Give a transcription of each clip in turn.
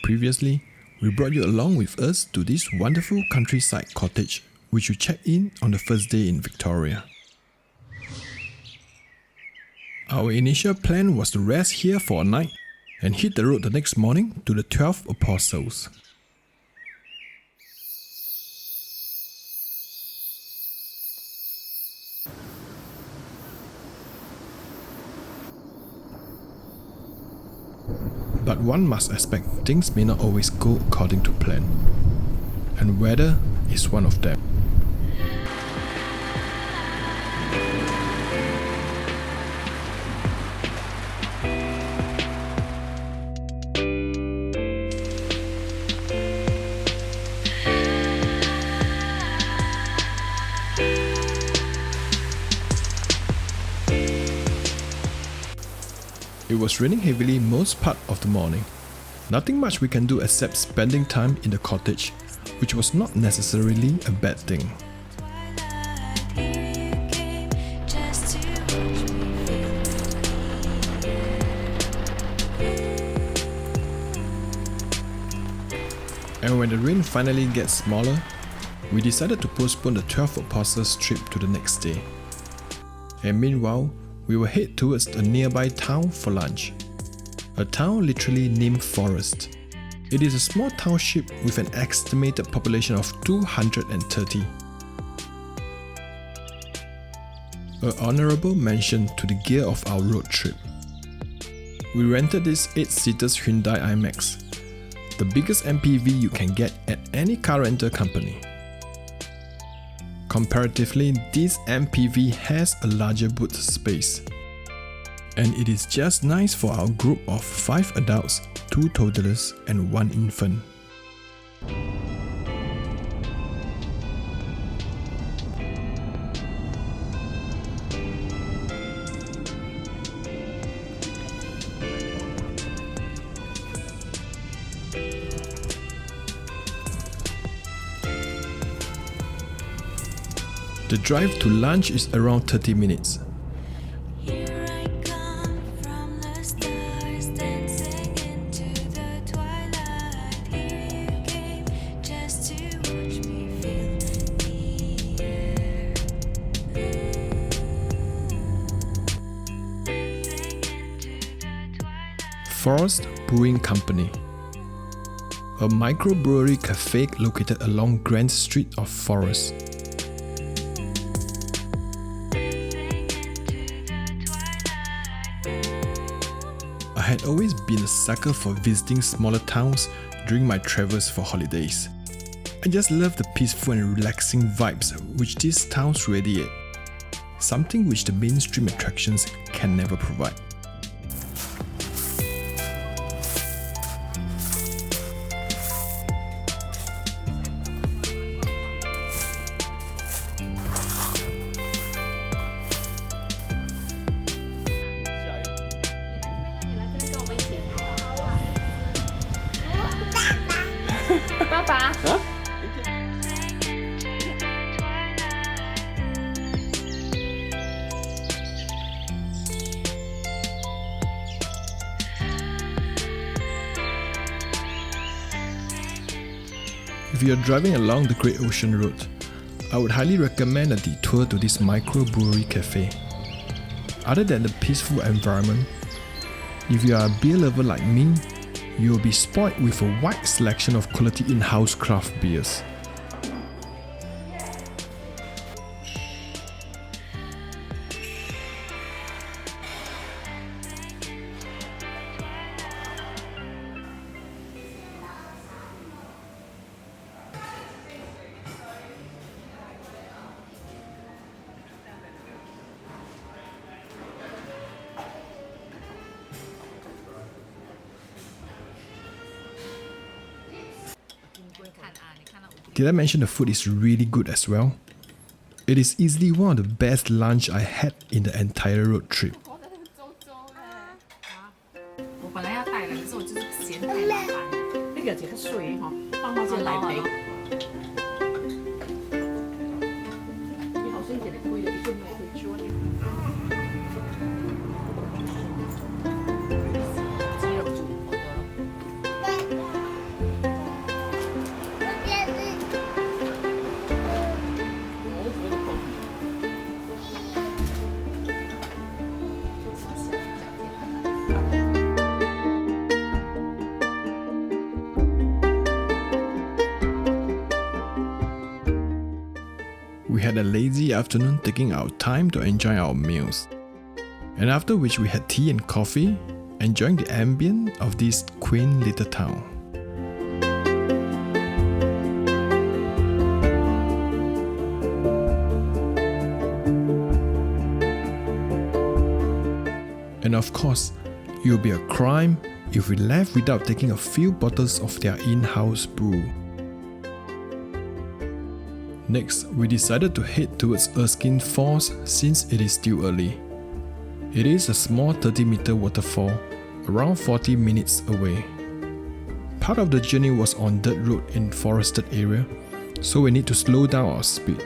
Previously, we brought you along with us to this wonderful countryside cottage, which we checked in on the first day in Victoria. Our initial plan was to rest here for a night and hit the road the next morning to the 12 Apostles. But one must expect things may not always go according to plan, and weather is one of them. It was raining heavily most part of the morning. Nothing much we can do except spending time in the cottage, which was not necessarily a bad thing. And when the rain finally gets smaller, we decided to postpone the 12 Apostles trip to the next day. And meanwhile, we will head towards a nearby town for lunch. A town literally named Forrest. It is a small township with an estimated population of 230. An honourable mention to the gear of our road trip. We rented this 8-seater Hyundai iMax, the biggest MPV you can get at any car rental company. Comparatively, this MPV has a larger boot space, and it is just nice for our group of 5 adults, 2 toddlers and 1 infant. The drive to lunch is around 30 minutes. Forrest Brewing Company, a microbrewery cafe located along Grand Street of Forrest. I had always been a sucker for visiting smaller towns during my travels for holidays. I just love the peaceful and relaxing vibes which these towns radiate, something which the mainstream attractions can never provide. If you are driving along the Great Ocean Road, I would highly recommend a detour to this microbrewery cafe. Other than the peaceful environment, if you are a beer lover like me, you will be spoiled with a wide selection of quality in-house craft beers. Did I mention the food is really good as well? It is easily one of the best lunch I had in the entire road trip. had a lazy afternoon taking our time to enjoy our meals. And after which we had tea and coffee, enjoying the ambient of this quaint little town. And of course, it would be a crime if we left without taking a few bottles of their in-house brew. Next, we decided to head towards Erskine Falls since it is still early. It is a small 30-meter waterfall, around 40 minutes away. Part of the journey was on dirt road in forested area, so we need to slow down our speed.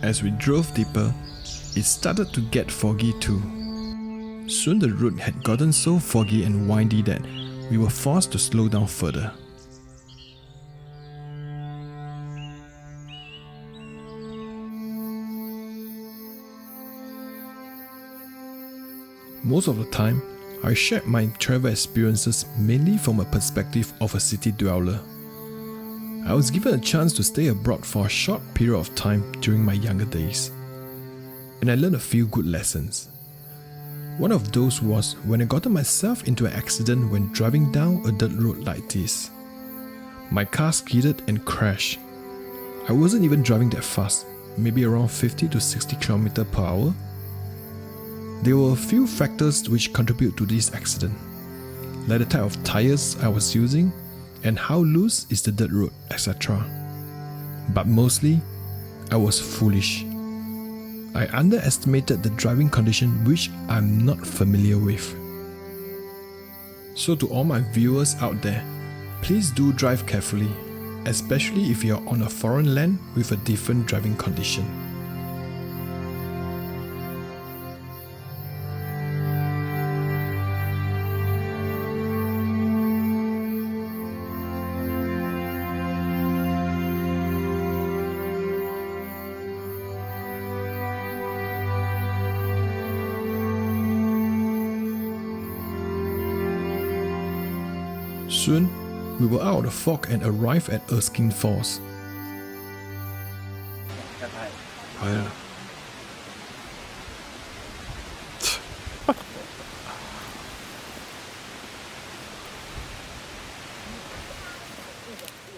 As we drove deeper, it started to get foggy too. Soon the road had gotten so foggy and windy that we were forced to slow down further. Most of the time, I shared my travel experiences mainly from a perspective of a city dweller. I was given a chance to stay abroad for a short period of time during my younger days, and I learned a few good lessons. One of those was when I got myself into an accident when driving down a dirt road like this. My car skidded and crashed. I wasn't even driving that fast, maybe around 50 to 60 km per hour. There were a few factors which contribute to this accident, like the type of tires I was using, and how loose is the dirt road, etc. But mostly, I was foolish. I underestimated the driving condition which I'm not familiar with. So to all my viewers out there, please do drive carefully, especially if you're on a foreign land with a different driving condition. Soon, we were out of the fog and arrived at Erskine Falls.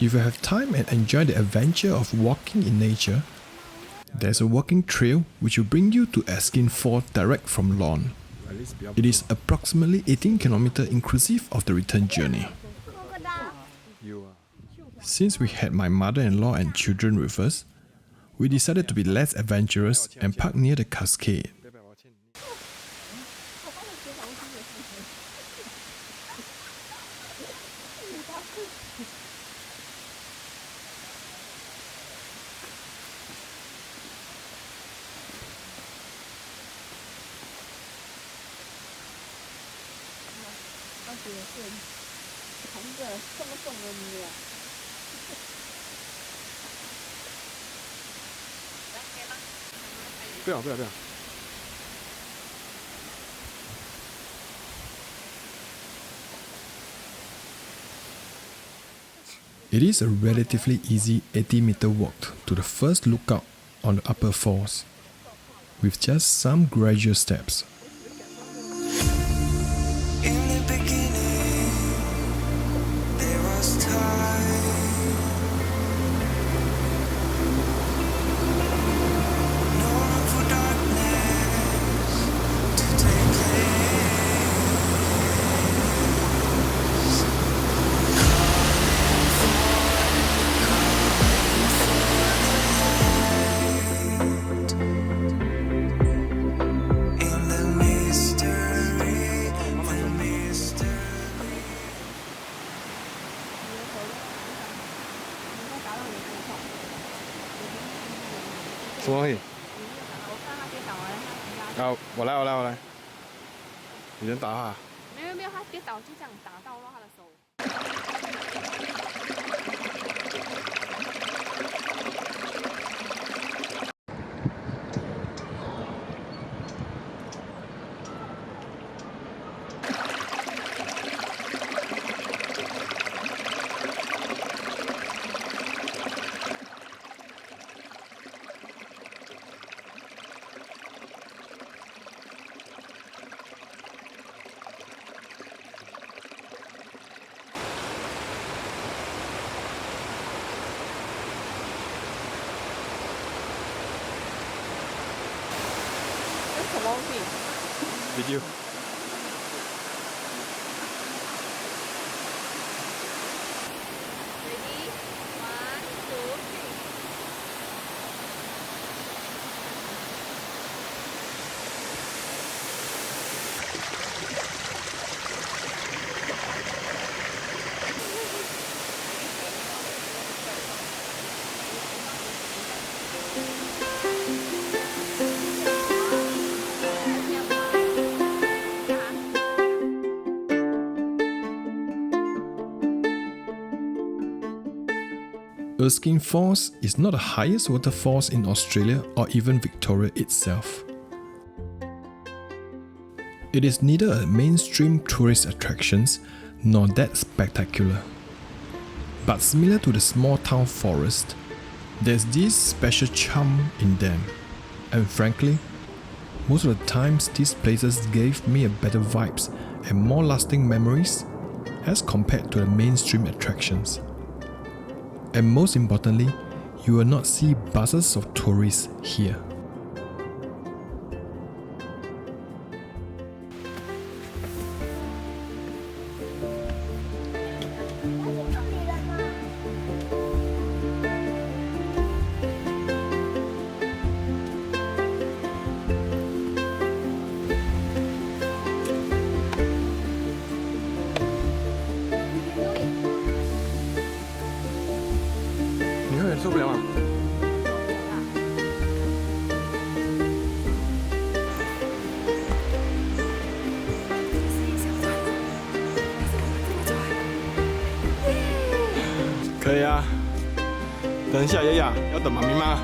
If you have time and enjoy the adventure of walking in nature, there's a walking trail which will bring you to Erskine Falls direct from Lawn. It is approximately 18 km inclusive of the return journey. Since we had my mother-in-law and children with us, we decided to be less adventurous and park near the cascade. It is a relatively easy 80-meter walk to the first lookout on the upper falls, with just some gradual steps.我来，你先打下。没有，他跌倒就这样打到他的手。什么东西？ video。Ready? One, two, three. Erskine Falls is not the highest waterfalls in Australia or even Victoria itself. It is neither a mainstream tourist attraction nor that spectacular. But similar to the small town Forrest, there's this special charm in them. And frankly, most of the times these places gave me a better vibes and more lasting memories as compared to the mainstream attractions. And most importantly, you will not see buses of tourists here.你会受不了吗？可以啊。等一下，爷爷要等妈咪吗？